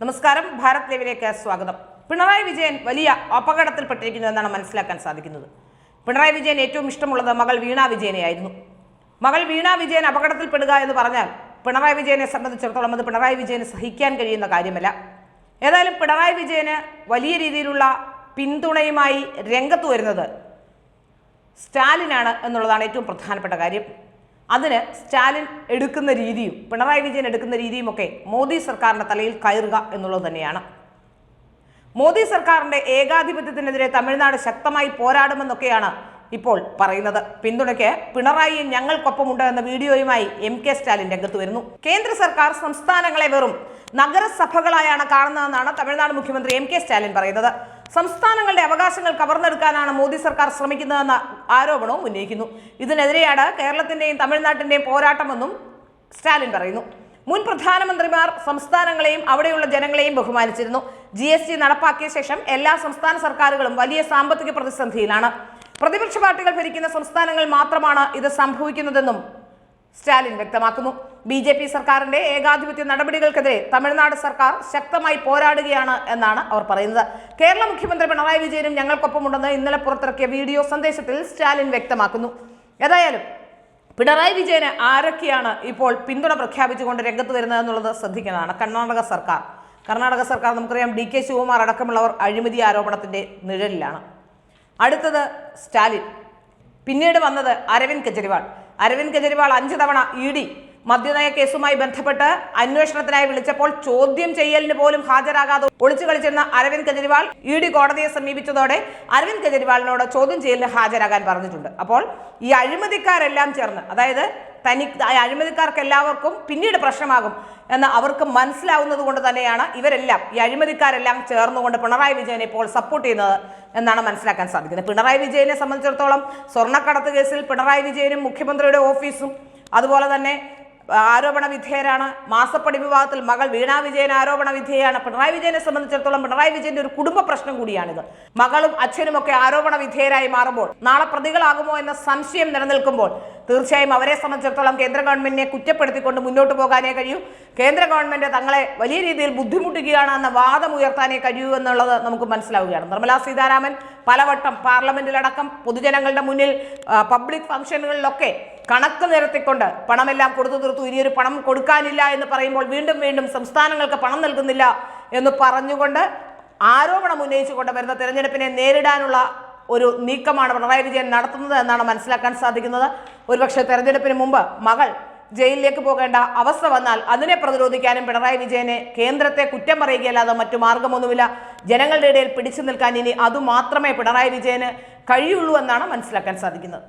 നമസ്കാരം, ഭാരത് ലൈവിലേക്ക് സ്വാഗതം. പിണറായി വിജയൻ വലിയ അപകടത്തിൽപ്പെട്ടിരിക്കുന്നു എന്നാണ് മനസ്സിലാക്കാൻ സാധിക്കുന്നത്. പിണറായി വിജയൻ ഏറ്റവും ഇഷ്ടമുള്ളത് മകൾ വീണ വിജയനെയായിരുന്നു. മകൾ വീണ വിജയൻ അപകടത്തിൽപ്പെടുക എന്ന് പറഞ്ഞാൽ പിണറായി വിജയനെ സംബന്ധിച്ചിടത്തോളം അത് പിണറായി വിജയന് സഹിക്കാൻ കഴിയുന്ന കാര്യമല്ല. ഏതായാലും പിണറായി വിജയന് വലിയ രീതിയിലുള്ള പിന്തുണയുമായി രംഗത്ത് വരുന്നത് സ്റ്റാലിനാണ് എന്നുള്ളതാണ് ഏറ്റവും പ്രധാനപ്പെട്ട കാര്യം. അതിന് സ്റ്റാലിൻ എടുക്കുന്ന രീതിയും പിണറായി വിജയൻ എടുക്കുന്ന രീതിയും ഒക്കെ മോദി സർക്കാരിൻ്റെ തലയിൽ കയറുക എന്നുള്ളത് തന്നെയാണ്. മോദി സർക്കാരിൻ്റെ ഏകാധിപത്യത്തിനെതിരെ തമിഴ്നാട് ശക്തമായി പോരാടുമെന്നൊക്കെയാണ് ഇപ്പോൾ പറയുന്നത്. പിന്തുണയ്ക്ക് പിണറായിയും ഞങ്ങൾക്കൊപ്പമുണ്ട് എന്ന വീഡിയോയുമായി MK സ്റ്റാലിൻ രംഗത്ത് വരുന്നു. കേന്ദ്ര സർക്കാർ സംസ്ഥാനങ്ങളെ വെറും നഗരസഭകളായാണ് കാണുന്നതെന്നാണ് തമിഴ്നാട് മുഖ്യമന്ത്രി MK സ്റ്റാലിൻ പറയുന്നത്. സംസ്ഥാനങ്ങളുടെ അവകാശങ്ങൾ കവർന്നെടുക്കാനാണ് മോദി സർക്കാർ ശ്രമിക്കുന്നതെന്ന ആരോപണവും ഉന്നയിക്കുന്നു. ഇതിനെതിരെയാണ് കേരളത്തിന്റെയും തമിഴ്നാട്ടിന്റെയും പോരാട്ടമെന്നും സ്റ്റാലിൻ പറയുന്നു. മുൻ പ്രധാനമന്ത്രിമാർ സംസ്ഥാനങ്ങളെയും അവിടെയുള്ള ജനങ്ങളെയും ബഹുമാനിച്ചിരുന്നു. GST നടപ്പാക്കിയ ശേഷം എല്ലാ സംസ്ഥാന സർക്കാരുകളും വലിയ സാമ്പത്തിക പ്രതിസന്ധിയിലാണ്. പ്രതിപക്ഷ പാർട്ടികൾ ഭരിക്കുന്ന സംസ്ഥാനങ്ങൾ മാത്രമാണ് ഇത് സംഭവിക്കുന്നതെന്നും സ്റ്റാലിൻ വ്യക്തമാക്കുന്നു. BJP സർക്കാരിന്റെ ഏകാധിപത്യ നടപടികൾക്കെതിരെ തമിഴ്നാട് സർക്കാർ ശക്തമായി പോരാടുകയാണ് എന്നാണ് അവർ പറയുന്നത്. കേരള മുഖ്യമന്ത്രി പിണറായി വിജയനും ഞങ്ങൾക്കൊപ്പമുണ്ടെന്ന് ഇന്നലെ പുറത്തിറക്കിയ വീഡിയോ സന്ദേശത്തിൽ സ്റ്റാലിൻ വ്യക്തമാക്കുന്നു. ഏതായാലും പിണറായി വിജയന് ആരൊക്കെയാണ് ഇപ്പോൾ പിന്തുണ പ്രഖ്യാപിച്ചുകൊണ്ട് രംഗത്ത് വരുന്നത് എന്നുള്ളത് ശ്രദ്ധിക്കുന്നതാണ്. കർണാടക സർക്കാർ നമുക്കറിയാം, DK ശിവകുമാർ അടക്കമുള്ളവർ അഴിമതി ആരോപണത്തിന്റെ നിഴലിലാണ്. അടുത്തത് സ്റ്റാലിൻ, പിന്നീട് വന്നത് അരവിന്ദ് കെജ്രിവാൾ. 5 തവണ ED മദ്യനയ കേസുമായി ബന്ധപ്പെട്ട് അന്വേഷണത്തിനായി വിളിച്ചപ്പോൾ ചോദ്യം ചെയ്യലിന് പോലും ഹാജരാകാതെ ഒളിച്ചു കളിച്ചിരുന്ന അരവിന്ദ് കെജ്രിവാൾ ED കോടതിയെ സമീപിച്ചതോടെ അരവിന്ദ് കെജ്രിവാളിനോട് ചോദ്യം ചെയ്യലിന് ഹാജരാകാൻ പറഞ്ഞിട്ടുണ്ട്. അപ്പോൾ ഈ അഴിമതിക്കാരെല്ലാം ചേർന്ന്, അതായത് അഴിമതിക്കാർക്ക് എല്ലാവർക്കും പിന്നീട് പ്രശ്നമാകും എന്ന് അവർക്ക് മനസ്സിലാവുന്നത് കൊണ്ട് തന്നെയാണ് ഇവരെല്ലാം, ഈ അഴിമതിക്കാരെല്ലാം ചേർന്നുകൊണ്ട് പിണറായി വിജയനെ ഇപ്പോൾ സപ്പോർട്ട് ചെയ്യുന്നത് എന്നാണ് മനസ്സിലാക്കാൻ സാധിക്കുന്നത്. പിണറായി വിജയനെ സംബന്ധിച്ചിടത്തോളം സ്വർണ്ണക്കടത്ത് കേസിൽ പിണറായി വിജയനും മുഖ്യമന്ത്രിയുടെ ഓഫീസും അതുപോലെ തന്നെ ആരോപണ വിധേയരാണ്. മാസപ്പടി വിവാദത്തിൽ മകൾ വീണ വിജയൻ ആരോപണ വിധേയാണ്. പിണറായി വിജയനെ സംബന്ധിച്ചിടത്തോളം പിണറായി വിജയന്റെ ഒരു കുടുംബ പ്രശ്നം കൂടിയാണിത്. മകളും അച്ഛനും ഒക്കെ ആരോപണ വിധേയരായി മാറുമ്പോൾ നാളെ പ്രതികളാകുമോ എന്ന സംശയം നിലനിൽക്കുമ്പോൾ തീർച്ചയായും അവരെ സംബന്ധിച്ചിടത്തോളം കേന്ദ്ര ഗവൺമെന്റിനെ കുറ്റപ്പെടുത്തിക്കൊണ്ട് മുന്നോട്ട് പോകാനേ കഴിയൂ. കേന്ദ്ര ഗവൺമെന്റ് തങ്ങളെ വലിയ രീതിയിൽ ബുദ്ധിമുട്ടുകയാണ് എന്ന വാദം ഉയർത്താനേ കഴിയൂ എന്നുള്ളത് നമുക്ക് മനസ്സിലാവുകയാണ്. നിർമ്മലാ സീതാരാമൻ പലവട്ടം പാർലമെന്റിലടക്കം പൊതുജനങ്ങളുടെ മുന്നിൽ പബ്ലിക് ഫംഗ്ഷനുകളിലൊക്കെ കണക്ക് നിരത്തിക്കൊണ്ട് പണമെല്ലാം കൊടുത്തു തീർത്തു, ഇനിയൊരു പണം കൊടുക്കാനില്ല എന്ന് പറയുമ്പോൾ വീണ്ടും സംസ്ഥാനങ്ങൾക്ക് പണം നൽകുന്നില്ല എന്ന് പറഞ്ഞുകൊണ്ട് ആരോപണം ഉന്നയിച്ചുകൊണ്ട് വരുന്ന തെരഞ്ഞെടുപ്പിനെ നേരിടാനുള്ള ഒരു നീക്കമാണ് പിണറായി വിജയൻ നടത്തുന്നത് എന്നാണ് മനസ്സിലാക്കാൻ സാധിക്കുന്നത്. ഒരുപക്ഷെ തെരഞ്ഞെടുപ്പിന് മുമ്പ് മകൾ ജയിലിലേക്ക് പോകേണ്ട അവസ്ഥ വന്നാൽ അതിനെ പ്രതിരോധിക്കാനും പിണറായി വിജയനെ കേന്ദ്രത്തെ കുറ്റം പറയുകയല്ലാതെ മറ്റു മാർഗമൊന്നുമില്ല. ജനങ്ങളുടെ ഇടയിൽ പിടിച്ചു നിൽക്കാൻ ഇനി അതുമാത്രമേ പിണറായി വിജയന് കഴിയുള്ളൂ എന്നാണ് മനസ്സിലാക്കാൻ സാധിക്കുന്നത്.